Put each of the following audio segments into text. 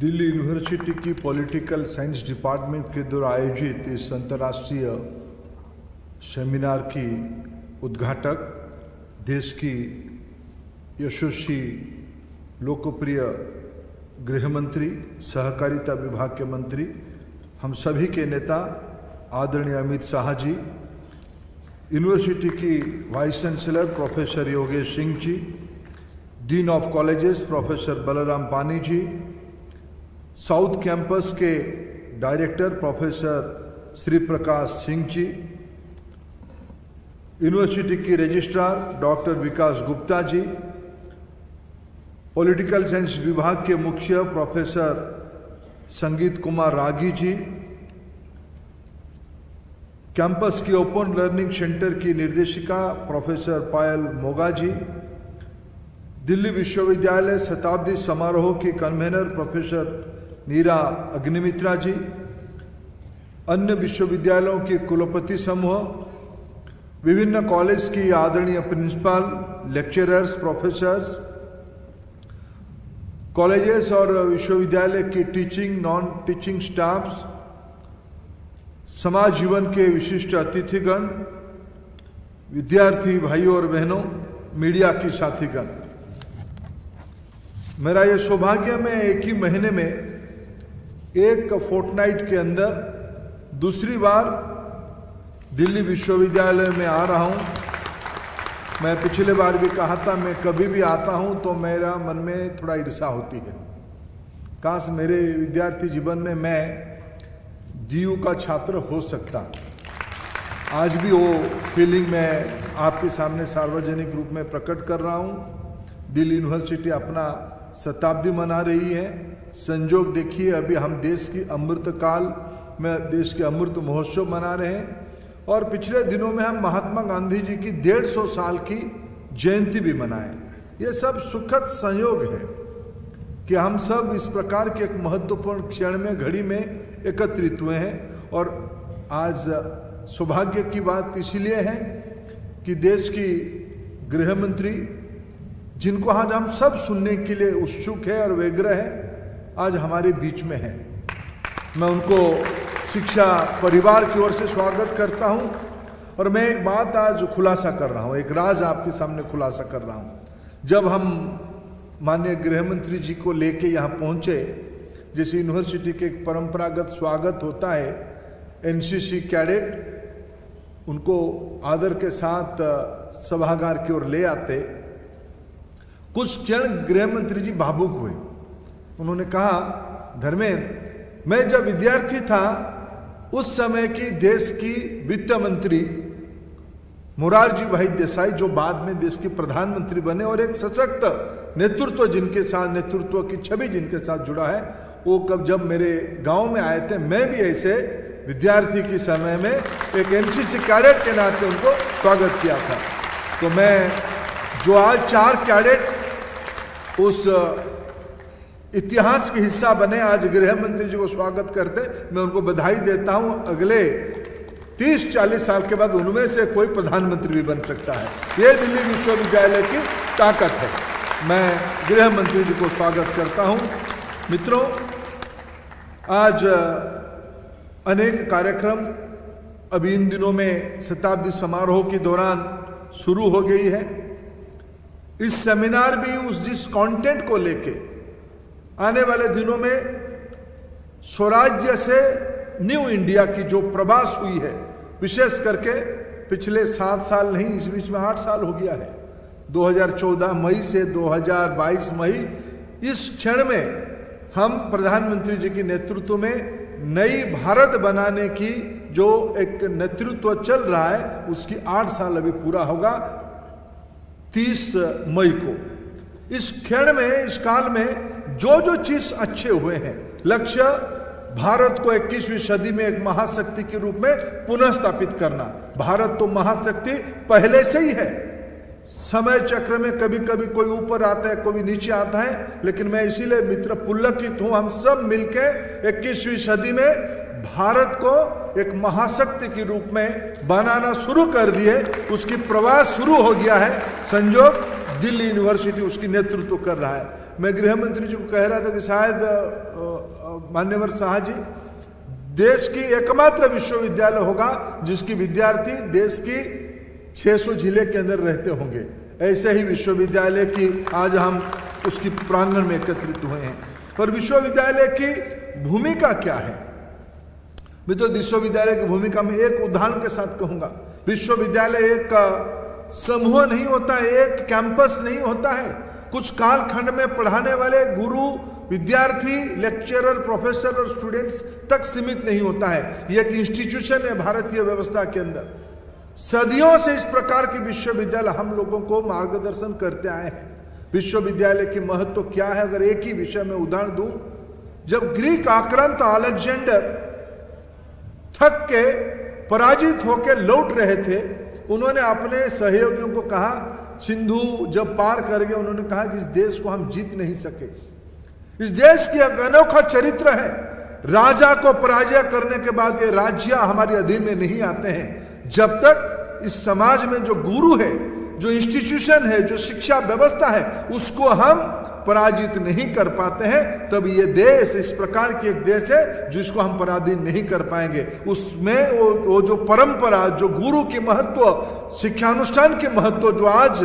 Delhi university की political science department के द्वारा आयोजित इस अंतर्राष्ट्रीय सेमिनार की उद्घाटक देश की यशस्वी लोकप्रिय गृह मंत्री, सहकारिता विभाग के मंत्री, हम सभी के नेता आदरणीय अमित शाह जी, यूनिवर्सिटी की vice chancellor professor Yogesh Singh ji, dean of colleges professor Balram Pani ji, south campus के director professor Shri Prakash Singh ji, university की registrar doctor Vikas Gupta ji, political science विभाग के मुख्य प्रोफेसर संगीत कुमार रागी जी, कैंपस की ओपन लर्निंग सेंटर की निर्देशिका प्रोफेसर पायल मोगा जी, दिल्ली विश्वविद्यालय शताब्दी समारोह की कन्वेनर प्रोफेसर नीरा अग्निमित्रा जी, अन्य विश्वविद्यालयों के कुलपति समूह, विभिन्न कॉलेज की आदरणीय प्रिंसिपल, लेक्चरर्स, प्रोफेसर्स, कॉलेजेस और विश्वविद्यालय की टीचिंग नॉन टीचिंग स्टाफ्स, समाज जीवन के विशिष्ट अतिथिगण, विद्यार्थी भाइयों और बहनों, मीडिया की साथीगण, मेरा यह सौभाग्य मैं एक ही महीने में एक फोर्टनाइट के अंदर दूसरी बार दिल्ली विश्वविद्यालय में आ रहा हूं। मैं पिछले बार भी कहा था, मैं कभी भी आता हूं तो मेरा मन में थोड़ा ईर्ष्या होती है। काश मेरे विद्यार्थी जीवन में मैं DU का छात्र हो सकता। आज भी वो फीलिंग मैं आपके सामने सार्वजनिक रूप में प्रकट कर रहा हूं। दिल्ली यूनिवर्सिटी अपना शताब्दी मना रही है। संजोग देखिए, अभी हम देश की अमृत काल में देश के अमृत महोत्सव मना रहे हैं और पिछले दिनों में हम महात्मा गांधी जी की 150 साल की जयंती भी मनाए। ये सब सुखद संयोग है कि हम सब इस प्रकार के एक महत्वपूर्ण क्षण में, घड़ी में एकत्रित हुए हैं। और आज सौभाग्य की बात इसीलिए है कि देश की गृह मंत्री, जिनको आज हम सब सुनने के लिए उत्सुक है और व्यग्र है, आज हमारे बीच में है। मैं उनको शिक्षा परिवार की ओर से स्वागत करता हूं। और मैं एक बात आज खुलासा कर रहा हूं, एक राज आपके सामने खुलासा कर रहा हूं। जब हम माननीय गृह मंत्री जी को लेके यहाँ पहुंचे, जैसे यूनिवर्सिटी के एक परंपरागत स्वागत होता है, NCC कैडेट उनको आदर के साथ सभागार की ओर ले आते, कुछ क्षण गृह मंत्री जी भावुक हुए। उन्होंने कहा, धर्मेंद्र, मैं जब विद्यार्थी था उस समय की देश की वित्त मंत्री मोरारजी भाई देसाई, जो बाद में देश के प्रधानमंत्री बने और एक सशक्त नेतृत्व जिनके साथ, नेतृत्व की छवि जिनके साथ जुड़ा है, वो कब जब मेरे गांव में आए थे, मैं भी ऐसे विद्यार्थी के समय में एक NCC कैडेट के नाते उनको स्वागत किया था। तो मैं जो आज 4 कैडेट उस इतिहास के हिस्सा बने, आज गृह मंत्री जी को स्वागत करते, मैं उनको बधाई देता हूं। अगले 30-40 साल के बाद उनमें से कोई प्रधानमंत्री भी बन सकता है। ये दिल्ली विश्वविद्यालय की ताकत है। मैं गृह मंत्री जी को स्वागत करता हूं। मित्रों, आज अनेक कार्यक्रम अभी इन दिनों में शताब्दी समारोह के दौरान शुरू हो गई है। इस सेमिनार भी जिस कंटेंट को लेके आने वाले दिनों में स्वराज्य से न्यू इंडिया की जो प्रवास हुई है, विशेष करके पिछले 7 साल नहीं, इस बीच में 8 साल हो गया है, 2014 मई से 2022 मई, इस क्षण में हम प्रधानमंत्री जी के नेतृत्व में नई भारत बनाने की जो एक नेतृत्व चल रहा है, उसकी 8 साल अभी पूरा होगा 30 मई को। इस क्षण में, इस काल में जो जो चीज अच्छे हुए हैं, लक्ष्य भारत को 21वीं सदी में एक महाशक्ति के रूप में पुनः स्थापित करना। भारत तो महाशक्ति पहले से ही है। समय चक्र में कभी कभी कोई ऊपर आता है, कोई नीचे आता है, लेकिन मैं इसीलिए मित्र पुलकित हूं, हम सब मिलकर 21वीं सदी में भारत को एक महाशक्ति के रूप में बनाना शुरू कर दिए। उसकी प्रवास शुरू हो गया है। संजोग दिल्ली यूनिवर्सिटी उसकी नेतृत्व कर रहा है। मैं गृह मंत्री जी को कह रहा था कि शायद मान्यवर शाह जी देश की एकमात्र विश्वविद्यालय होगा जिसकी विद्यार्थी देश की 600 जिले के अंदर रहते होंगे। ऐसे ही विश्वविद्यालय की आज हम उसकी प्रांगण में एकत्रित हुए हैं। और विश्वविद्यालय की भूमिका क्या है? मैं तो विश्वविद्यालय की भूमिका में एक उदाहरण के साथ कहूंगा। विश्वविद्यालय एक समूह नहीं होता है, एक कैंपस नहीं होता है, कुछ कालखंड में पढ़ाने वाले गुरु, विद्यार्थी, लेक्चरर, प्रोफेसर और स्टूडेंट्स तक सीमित नहीं होता है। यह एक इंस्टीट्यूशन है भारतीय व्यवस्था के अंदर। सदियों से इस प्रकार के विश्वविद्यालय हम लोगों को मार्गदर्शन करते आए हैं। विश्वविद्यालय की महत्व क्या है? अगर एक ही विषय में उदाहरण दूं, जब ग्रीक आक्रांत अलेक्जेंडर थक के पराजित होकर लौट रहे थे, उन्होंने अपने सहयोगियों को कहा, सिंधु जब पार कर गए, उन्होंने कहा कि इस देश को हम जीत नहीं सके। इस देश की एक अनोखा चरित्र है। राजा को पराजय करने के बाद ये राज्य हमारे अधीन में नहीं आते हैं। जब तक इस समाज में जो गुरु है, जो इंस्टीट्यूशन है, जो शिक्षा व्यवस्था है, उसको हम पराजित नहीं कर पाते हैं, तब ये देश इस प्रकार की एक देश है जिसको हम पराधीन नहीं कर पाएंगे। उसमें वो जो परंपरा, जो गुरु की महत्व, शिक्षानुष्ठान के महत्व जो आज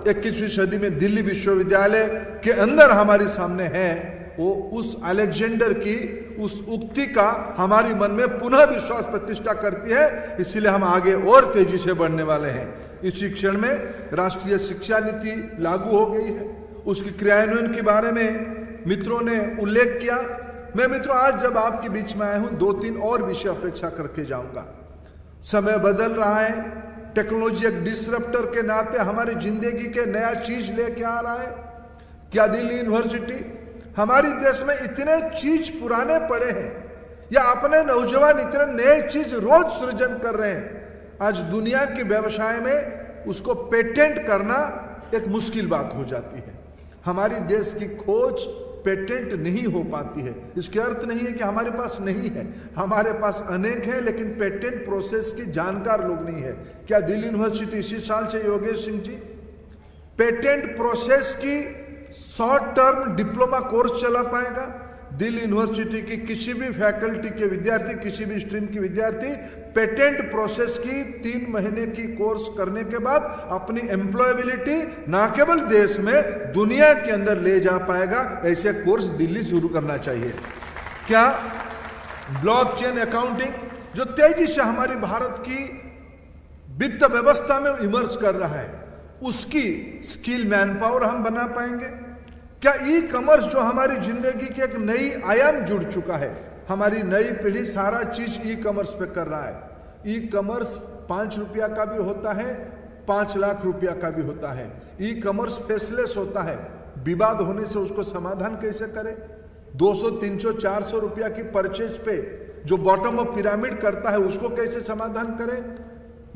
21वीं सदी में दिल्ली विश्वविद्यालय के अंदर हमारे सामने है, वो उस अलेक्जेंडर की उस उक्ति का हमारी मन में पुनः विश्वास प्रतिष्ठा करती है। इसलिए हम आगे और तेजी से बढ़ने वाले हैं। इसी क्षण में राष्ट्रीय शिक्षा नीति लागू हो गई है। उसकी क्रियान्वयन के बारे में मित्रों ने उल्लेख किया। मैं मित्रों आज जब आपके बीच में आया हूं, 2-3 और विषय अपेक्षा करके जाऊंगा। समय बदल रहा है, टेक्नोलॉजी एक डिसरप्टर के नाते हमारी जिंदगी के नया चीज लेके आ रहा है। क्या दिल्ली यूनिवर्सिटी, हमारी देश में इतने चीज पुराने पड़े हैं, या अपने नौजवान इतने नए चीज रोज सृजन कर रहे हैं। आज दुनिया के व्यवसाय में उसको पेटेंट करना एक मुश्किल बात हो जाती है। हमारी देश की खोज पेटेंट नहीं हो पाती है। इसके अर्थ नहीं है कि हमारे पास नहीं है, हमारे पास अनेक है, लेकिन पेटेंट प्रोसेस की जानकार लोग नहीं है। क्या दिल्ली यूनिवर्सिटी इसी साल से, योगेश सिंह जी, पेटेंट प्रोसेस की शॉर्ट टर्म डिप्लोमा कोर्स चला पाएगा? दिल्ली यूनिवर्सिटी की किसी भी फैकल्टी के विद्यार्थी, किसी भी स्ट्रीम की विद्यार्थी पेटेंट प्रोसेस की 3 महीने की कोर्स करने के बाद अपनी एम्प्लॉयबिलिटी न केवल देश में, दुनिया के अंदर ले जा पाएगा। ऐसे कोर्स दिल्ली शुरू करना चाहिए। क्या ब्लॉकचेन अकाउंटिंग, जो तेजी से हमारी भारत की वित्त व्यवस्था में इमर्ज कर रहा है, उसकी स्किल मैन पावर हम बना पाएंगे? क्या ई कॉमर्स, जो हमारी जिंदगी की एक नई आयाम जुड़ चुका है, हमारी नई पीढ़ी सारा चीज ई कॉमर्स पे कर रहा है। ई कॉमर्स 5 रुपया का भी होता है, 5 लाख रुपया का भी होता है। ई कॉमर्स फेसलेस होता है। विवाद होने से उसको समाधान कैसे करें? 200, 300, 400 रुपया की परचेज पे जो बॉटम ऑफ पिरामिड करता है, उसको कैसे समाधान करें?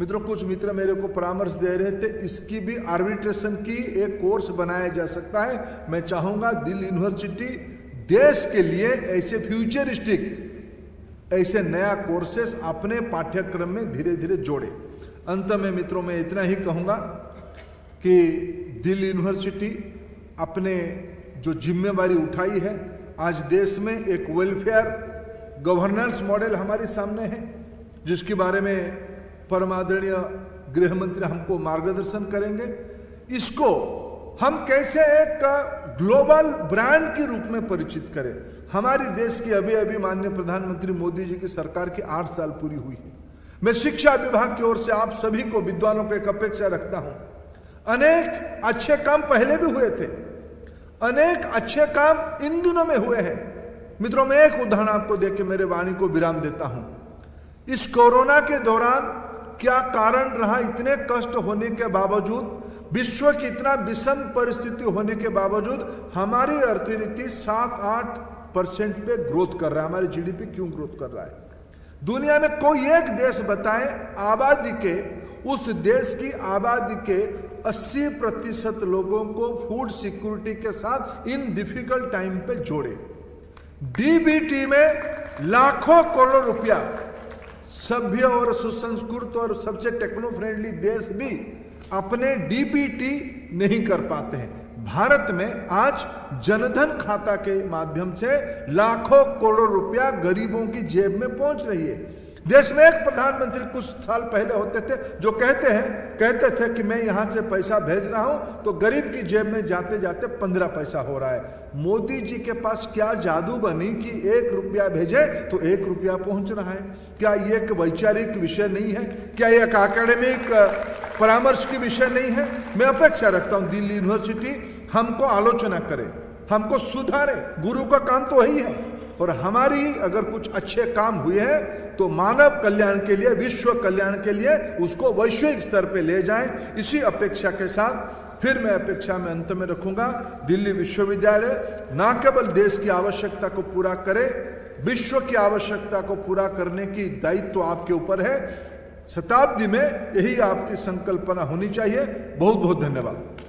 मित्रों, कुछ मित्र मेरे को परामर्श दे रहे थे, इसकी भी आर्बिट्रेशन की एक कोर्स बनाया जा सकता है। मैं चाहूंगा दिल्ली यूनिवर्सिटी देश के लिए ऐसे फ्यूचरिस्टिक, ऐसे नया कोर्सेस अपने पाठ्यक्रम में धीरे धीरे जोड़े। अंत में मित्रों मैं इतना ही कहूंगा कि दिल्ली यूनिवर्सिटी अपने जो जिम्मेवारी उठाई है, आज देश में एक वेलफेयर गवर्नेंस मॉडल हमारे सामने है, जिसके बारे में परमादरणीय गृह मंत्री हमको मार्गदर्शन करेंगे। इसको हम कैसे एक ग्लोबल ब्रांड के रूप में परिचित करें। हमारी देश की अभी अभी माननीय प्रधानमंत्री मोदी जी की सरकार की 8 साल पूरी हुई है। मैं शिक्षा विभाग की ओर से आप सभी को, विद्वानों को एक अपेक्षा रखता हूं। अनेक अच्छे काम पहले भी हुए थे, अनेक अच्छे काम इन दिनों में हुए हैं। मित्रों, मैं एक उदाहरण आपको देकर मेरे वाणी को विराम देता हूं। इस कोरोना के दौरान क्या कारण रहा, इतने कष्ट होने के बावजूद, विश्व की इतना विषम परिस्थिति होने के बावजूद हमारी अर्थनीति 7-8% पे ग्रोथ कर रहा है। हमारी जीडीपी क्यों ग्रोथ कर रहा है? दुनिया में कोई एक देश बताएं आबादी के, उस देश की आबादी के 80% लोगों को फूड सिक्योरिटी के साथ इन डिफिकल्ट टाइम पे जोड़े। डीबीटी में लाखों करोड़ रुपया, सभ्य और सुसंस्कृत और सबसे टेक्नो फ्रेंडली देश भी अपने डीबीटी नहीं कर पाते हैं। भारत में आज जनधन खाता के माध्यम से लाखों करोड़ों रुपया गरीबों की जेब में पहुंच रही है। देश में एक प्रधानमंत्री कुछ साल पहले होते थे जो कहते थे कि मैं यहां से पैसा भेज रहा हूं तो गरीब की जेब में जाते जाते 15 पैसा हो रहा है। मोदी जी के पास क्या जादू बनी कि 1 रुपया भेजे तो 1 रुपया पहुंच रहा है? क्या ये एक वैचारिक विषय नहीं है? क्या ये एक एकेडमिक परामर्श की विषय नहीं है? मैं अपेक्षा रखता हूं दिल्ली यूनिवर्सिटी हमको आलोचना करे, हमको सुधारे। गुरु का काम तो वही है। और हमारी अगर कुछ अच्छे काम हुए हैं तो मानव कल्याण के लिए, विश्व कल्याण के लिए उसको वैश्विक स्तर पे ले जाएं। इसी अपेक्षा के साथ फिर मैं अपेक्षा में अंत में रखूंगा, दिल्ली विश्वविद्यालय न केवल देश की आवश्यकता को पूरा करे, विश्व की आवश्यकता को पूरा करने की दायित्व तो आपके ऊपर है। शताब्दी में यही आपकी संकल्पना होनी चाहिए। बहुत बहुत धन्यवाद।